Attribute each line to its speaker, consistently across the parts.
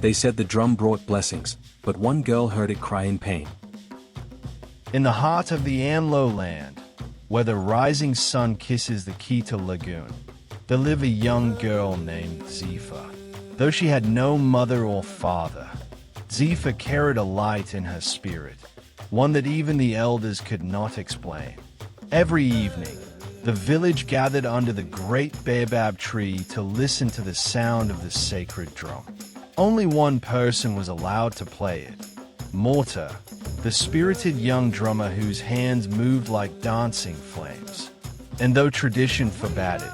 Speaker 1: They said the drum brought blessings, but one girl heard it cry in pain.
Speaker 2: In the heart of the Anlo land, where the rising sun kisses the Keta Lagoon, there lived a young girl named Dzifa. Though she had no mother or father, Dzifa carried a light in her spirit, one that even the elders could not explain. Every evening, the village gathered under the great baobab tree to listen to the sound of the sacred drum. Only one person was allowed to play it, Morta, the spirited young drummer whose hands moved like dancing flames. And though tradition forbade it,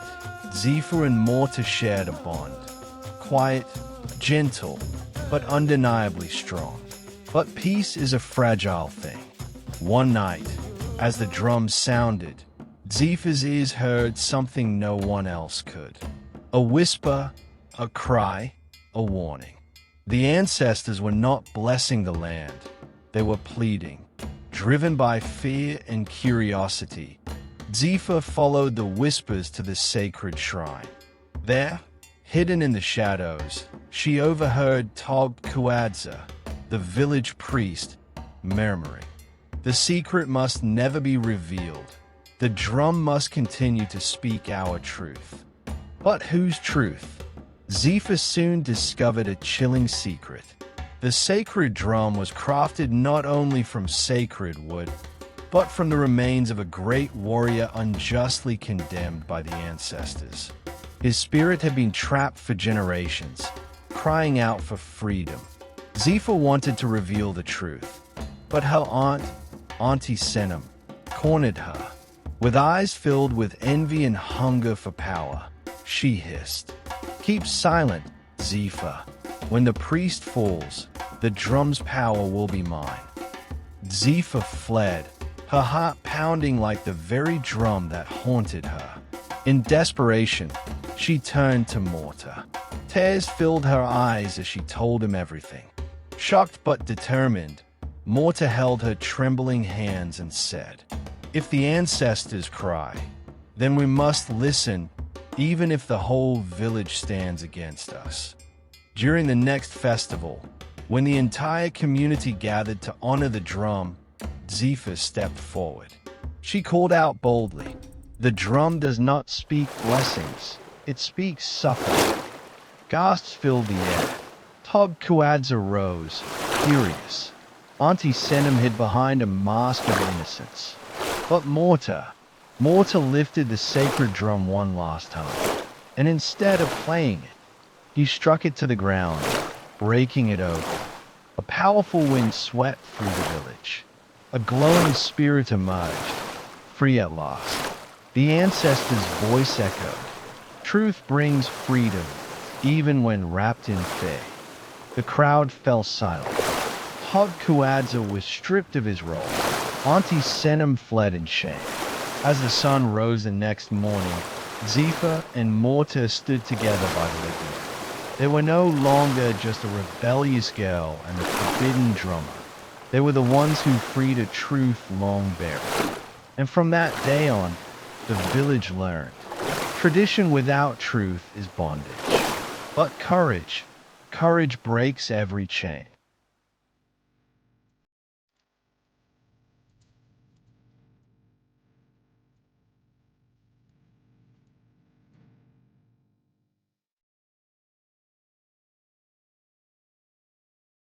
Speaker 2: Dzifa and Morta shared a bond. Quiet, gentle, but undeniably strong. But peace is a fragile thing. One night, as the drums sounded, Dzifa's ears heard something no one else could. A whisper, a cry, a warning. The ancestors were not blessing the land. They were pleading. Driven by fear and curiosity, Dzifa followed the whispers to the sacred shrine. There, hidden in the shadows, she overheard Tog Kuadza, the village priest, murmuring, "The secret must never be revealed. The drum must continue to speak our truth." But whose truth? Dzifa soon discovered a chilling secret. The sacred drum was crafted not only from sacred wood, but from the remains of a great warrior unjustly condemned by the ancestors. His spirit had been trapped for generations, crying out for freedom. Dzifa wanted to reveal the truth, but her aunt, Auntie Senem, cornered her. With eyes filled with envy and hunger for power, she hissed, "Keep silent, Dzifa. When the priest falls, the drum's power will be mine." Dzifa fled, her heart pounding like the very drum that haunted her. In desperation, she turned to Morta. Tears filled her eyes as she told him everything. Shocked but determined, Morta held her trembling hands and said, "If the ancestors cry, then we must listen, even if the whole village stands against us." During the next festival, when the entire community gathered to honor the drum, Dzifa stepped forward. She called out boldly, "The drum does not speak blessings, it speaks suffering." Gasps filled the air. Tog Kuadza rose, furious. Auntie Senem hid behind a mask of innocence. But Morta lifted the sacred drum one last time, and instead of playing it, he struck it to the ground, breaking it open. A powerful wind swept through the village. A glowing spirit emerged, free at last. The ancestors' voice echoed, "Truth brings freedom, even when wrapped in fear." The crowd fell silent. Tog Kuadza was stripped of his robe. Auntie Senem fled in shame. As the sun rose the next morning, Dzifa and Morta stood together by the lagoon. They were no longer just a rebellious girl and a forbidden drummer. They were the ones who freed a truth long buried. And from that day on, the village learned, tradition without truth is bondage. But courage breaks every chain.